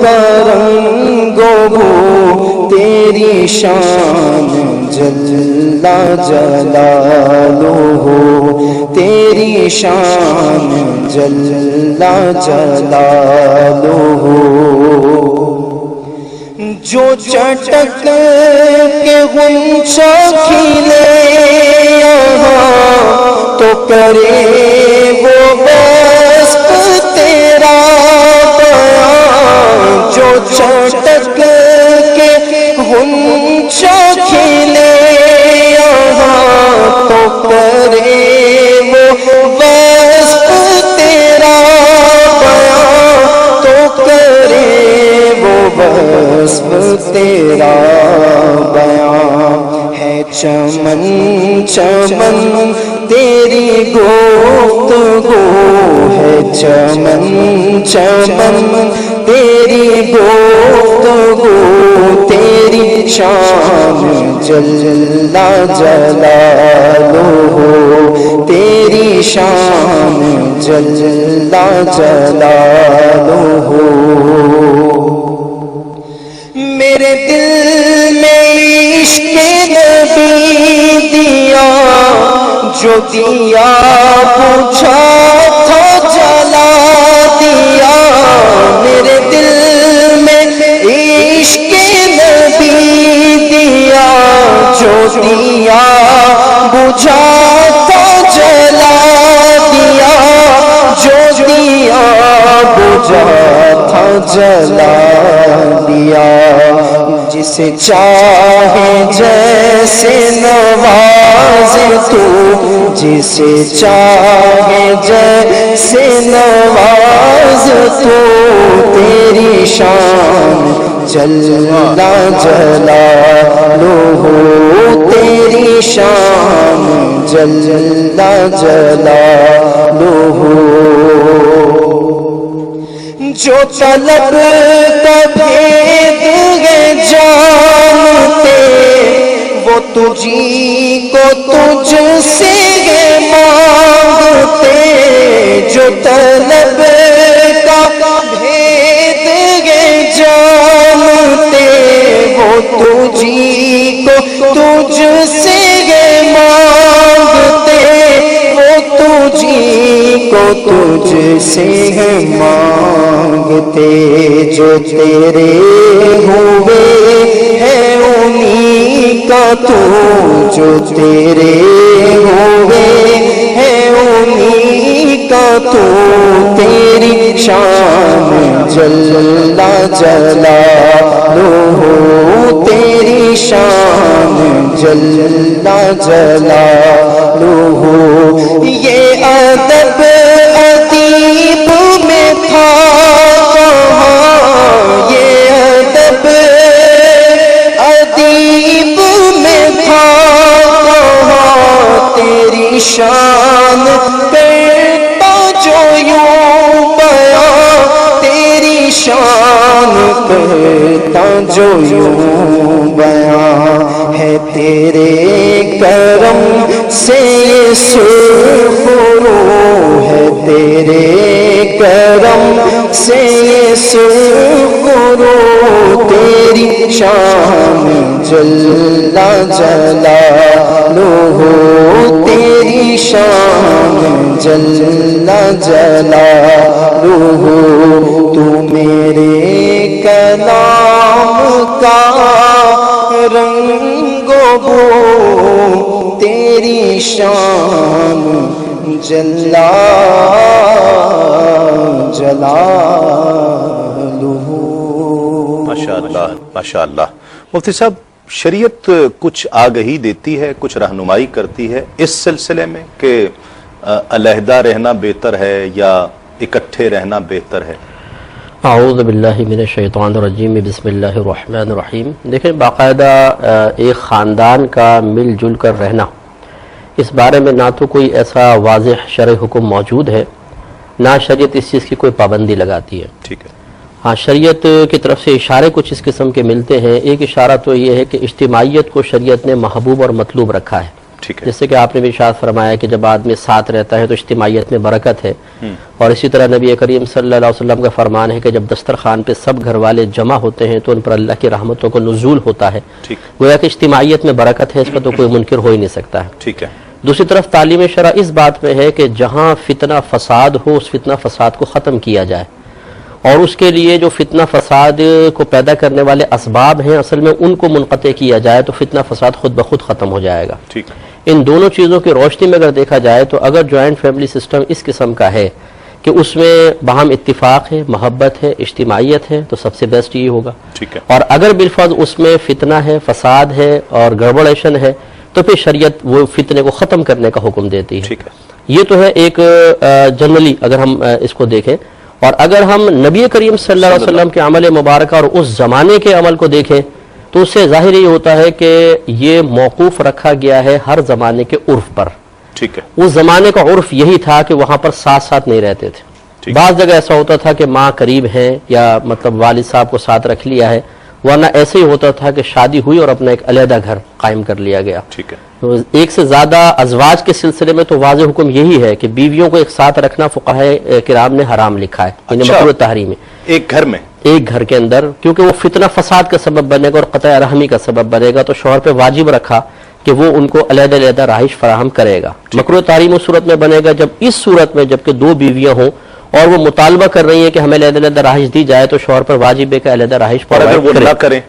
کا رنگ و بو تیری شان جل جلالہ تیری شان جل جلالہ جو چٹک کے غنچہ کھلے یہاں تو کرے وہ وصف تیرا بیان جو چٹک کے غنچہ کھلے یہاں تو کرے وہ وصف تیرا بیان تو کرے وہ وصف تیرا بیان ہے چمن چمن تیری گفتگو ہے چمن چمن تیری گفتگو تیری شان جل جلالہ تیری شان جل جلالہ میرے دل میں عشق نبی دیا جو دیا بجھا تھا جلا دیا میرے دل میں عشق نبی دیا جو دیا بجھا تھا جلا دیا جو دیا بجھا تھا جلا دیا جسے چاہے جیسے نواز تو جسے چاہے جیسے نواز تو تیری شان جل جلالہ تیری شان جل جلالہ جو طلب کا بھید ہے جانتے وہ تجھی کو تجھ سے مانگتے جو طلب کا بھید ہے جانتے وہ تجھی کو تجھ سے مانگتے وہ تجھی کو تجھ سے مانگتے جو تیرے ہوئے ہیں انہی کا تو جو تیرے ہوئے ہیں انہی کا تو تیری شان جل جلالہ تیری شان جل جلالہ یہ ادب ادیب میں تھا کہاں یہ ادب ادیب میں تھا کہاں تیری شان کرتا جو یوں بیان تیری شان کرتا جو یوں بیان ہے تیرے کرم سے یہ سرخرو ہے تیرے کرم سے یہ سرخرو تیری شان جل جلالہ تیری شان جل جلالہ تو میرے کلام کا رنگ و بو تیری شان جل جلالہ ماشاءاللہ ماشاءاللہ مفتی صاحب شریعت کچھ آگہی دیتی ہے کچھ رہنمائی کرتی ہے اس سلسلے میں کہ علیحدہ رہنا بہتر ہے یا اکٹھے رہنا بہتر ہے؟ اعوذ باللہ من الشیطان الرجیم بسم اللہ الرحمن الرحیم دیکھیں باقاعدہ ایک خاندان کا مل جل کر رہنا اس بارے میں نہ تو کوئی ایسا واضح شرعی حکم موجود ہے نہ شریعت اس چیز کی کوئی پابندی لگاتی ہے ٹھیک ہے ہاں شریعت کی طرف سے اشارے کچھ اس قسم کے ملتے ہیں ایک اشارہ تو یہ ہے کہ اجتماعیت کو شریعت نے محبوب اور مطلوب رکھا ہے ٹھیک ہے. جیسے کہ آپ نے بھی ارشاد فرمایا کہ جب آدمی ساتھ رہتا ہے تو اجتماعیت میں برکت ہے، اور اسی طرح نبی کریم صلی اللہ علیہ وسلم کا فرمان ہے کہ جب دسترخوان پہ سب گھر والے جمع ہوتے ہیں تو ان پر اللہ کی رحمتوں کو نزول ہوتا ہے. گویا کہ اجتماعیت میں برکت ہے، اس کا تو کوئی منکر ہو ہی نہیں سکتا ہے. ٹھیک ہے. دوسری طرف تعلیم شرع اس بات میں ہے کہ جہاں فتنہ فساد ہو اس فتنہ فساد کو ختم کیا جائے، اور اس کے لیے جو فتنہ فساد کو پیدا کرنے والے اسباب ہیں اصل میں ان کو منقطع کیا جائے تو فتنہ فساد خود بخود ختم ہو جائے گا. ٹھیک. ان دونوں چیزوں کی روشنی میں اگر دیکھا جائے تو اگر جوائنٹ فیملی سسٹم اس قسم کا ہے کہ اس میں باہم اتفاق ہے، محبت ہے، اجتماعیت ہے، تو سب سے بیسٹ یہ ہوگا. ٹھیک ہے. اور اگر بالفرض اس میں فتنہ ہے، فساد ہے اور گڑبڑیشن ہے تو پھر شریعت وہ فتنے کو ختم کرنے کا حکم دیتی ہے. ٹھیک ہے. یہ تو ہے ایک جنرلی اگر ہم اس کو دیکھیں. اور اگر ہم نبی کریم صلی اللہ علیہ وسلم کے عمل مبارکہ اور اس زمانے کے عمل کو دیکھیں تو اس سے ظاہر یہ ہوتا ہے کہ یہ موقوف رکھا گیا ہے ہر زمانے کے عرف پر. ٹھیک ہے. اس زمانے کا عرف یہی تھا کہ وہاں پر ساتھ ساتھ نہیں رہتے تھے. بعض جگہ ایسا ہوتا تھا کہ ماں قریب ہے یا مطلب والد صاحب کو ساتھ رکھ لیا ہے، ورنہ ایسے ہی ہوتا تھا کہ شادی ہوئی اور اپنا ایک علیحدہ گھر قائم کر لیا گیا. ٹھیک ہے. تو ایک سے زیادہ ازواج کے سلسلے میں تو واضح حکم یہی ہے کہ بیویوں کو ایک ساتھ رکھنا فقہائے کرام نے حرام لکھا ہے، یعنی مکروہ تحریم ہے. ایک گھر میں، ایک گھر کے اندر، کیونکہ وہ فتنہ فساد کا سبب بنے گا اور قطع رحمی کا سبب بنے گا، تو شوہر پہ واجب رکھا کہ وہ ان کو علیحدہ علیحدہ رہائش فراہم کرے گا. مکروہ تحریم اس صورت میں بنے گا جب اس صورت میں جبکہ دو بیویاں ہوں اور وہ مطالبہ کر رہی ہیں کہ ہمیں علیحدہ علیحدہ رہائش دی جائے تو شوہر پر واجب ہے کہ علیحدہ رہائش پر. اور اگر وہ نہ کریں،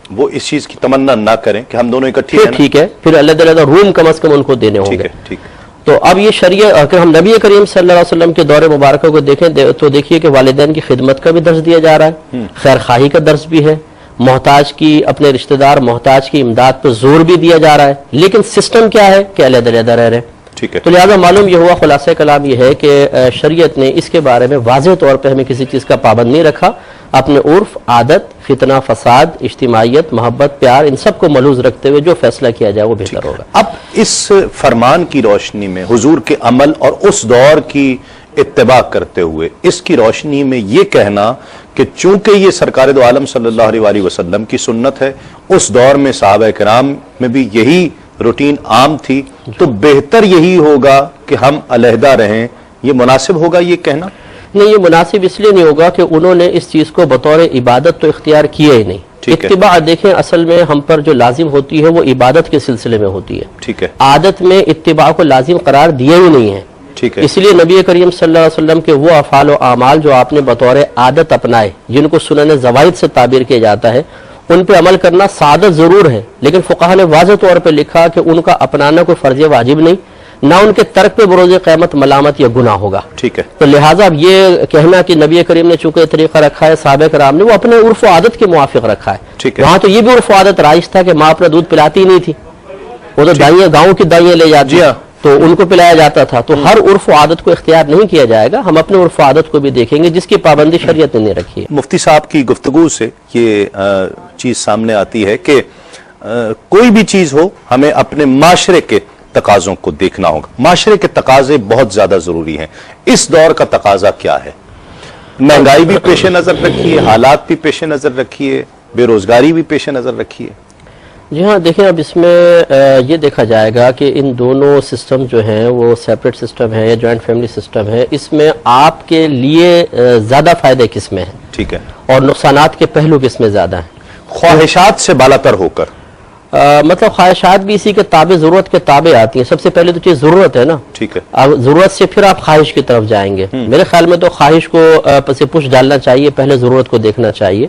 وہ اس چیز کی تمنا نہ کریں کہ ہم دونوں اکٹھے ہیں، ٹھیک ہے، پھر علیحدہ علیحدہ روم کم از کم ان کو دینے ہوں گے. ٹھیک. تو اب یہ شریعت اگر ہم نبی کریم صلی اللہ علیہ وسلم کے دور مبارکہ کو دیکھیں تو دیکھیے کہ والدین کی خدمت کا بھی درس دیا جا رہا ہے، خیر خواہی کا درس بھی ہے، محتاج کی، اپنے رشتہ دار محتاج کی امداد پہ زور بھی دیا جا رہا ہے، لیکن سسٹم کیا ہے کہ علیحدہ علیحدہ رہ رہے. ٹھیک ہے. تو لہٰذا معلوم یہ ہوا، خلاصہ کلام یہ ہے کہ شریعت نے اس کے بارے میں واضح طور پہ ہمیں کسی چیز کا پابند نہیں رکھا. اپنے عرف، عادت، فتنہ فساد، اجتماعیت، محبت، پیار، ان سب کو ملحوظ رکھتے ہوئے جو فیصلہ کیا جائے وہ بہتر ہوگا. اب اس فرمان کی روشنی میں حضور کے عمل اور اس دور کی اتباع کرتے ہوئے اس کی روشنی میں یہ کہنا کہ چونکہ یہ سرکار دو عالم صلی اللہ علیہ وسلم کی سنت ہے، اس دور میں صحابہ کرام میں بھی یہی روٹین عام تھی، تو بہتر یہی ہوگا کہ ہم علیحدہ رہیں، یہ مناسب ہوگا یہ کہنا؟ نہیں، یہ مناسب اس لیے نہیں ہوگا کہ انہوں نے اس چیز کو بطور عبادت تو اختیار کیے ہی نہیں. اتباع دیکھیں اصل میں ہم پر جو لازم ہوتی ہے وہ عبادت کے سلسلے میں ہوتی ہے. ٹھیک ہے. عادت میں اتباع کو لازم قرار دیا ہی نہیں ہے. ٹھیک ہے. اس لیے نبی کریم صلی اللہ علیہ وسلم کے وہ افعال و اعمال جو آپ نے بطور عادت اپنائے، جن کو سنن زوائد سے تعبیر کیا جاتا ہے، ان پہ عمل کرنا سعادت ضرور ہے، لیکن فقہا نے واضح طور پہ لکھا کہ ان کا اپنانا کوئی فرض واجب نہیں، نہ ان کے ترک پہ بروز قیامت ملامت یا گناہ ہوگا. ٹھیک ہے. تو لہٰذا اب یہ کہنا کہ نبی کریم نے چونکہ طریقہ رکھا ہے، صحابہ کرام نے وہ اپنے عرف و عادت کے موافق رکھا ہے. ٹھیک ہے. وہاں تو یہ بھی عرف و عادت رائج تھا کہ ماں اپنا دودھ پلاتی نہیں تھی، وہ تو دائیں گاؤں کی دائیں لے جاتی تو ان کو پلایا جاتا تھا. تو ہر عرف و عادت کو اختیار نہیں کیا جائے گا، ہم اپنے عرف و عادت کو بھی دیکھیں گے جس کی پابندی شریعت نے نہیں رکھی ہے. مفتی صاحب کی گفتگو سے یہ چیز سامنے آتی ہے کہ کوئی بھی چیز ہو ہمیں اپنے معاشرے کے تقاضوں کو دیکھنا ہوگا. معاشرے کے تقاضے بہت زیادہ ضروری ہیں. اس دور کا تقاضا کیا ہے؟ مہنگائی بھی پیش نظر رکھیے، حالات بھی پیش نظر رکھیے، بے روزگاری بھی پیش نظر رکھیے. جی ہاں، دیکھیں اب اس میں یہ دیکھا جائے گا کہ ان دونوں سسٹم جو ہیں وہ سیپریٹ سسٹم ہے یا جوائنٹ فیملی سسٹم ہے، اس میں آپ کے لیے زیادہ فائدے کس میں ہیں. ٹھیک ہے. اور نقصانات کے پہلو کس میں زیادہ ہیں. خواہشات سے بالاتر ہو کر مطلب خواہشات بھی اسی کے تابع، ضرورت کے تابع آتی ہیں. سب سے پہلے تو چیز ضرورت ہے نا. ٹھیک ہے. اب ضرورت سے پھر آپ خواہش کی طرف جائیں گے. میرے خیال میں تو خواہش کو پس پش ڈالنا چاہیے، پہلے ضرورت کو دیکھنا چاہیے.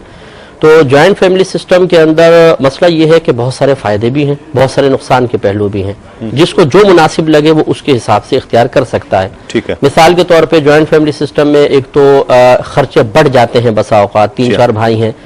تو جوائنٹ فیملی سسٹم کے اندر مسئلہ یہ ہے کہ بہت سارے فائدے بھی ہیں، بہت سارے نقصان کے پہلو بھی ہیں. جس کو جو مناسب لگے وہ اس کے حساب سے اختیار کر سکتا ہے. ٹھیک ہے. مثال کے طور پہ جوائنٹ فیملی سسٹم میں ایک تو خرچے بڑھ جاتے ہیں، بسا اوقات 3-4 بھائی ہیں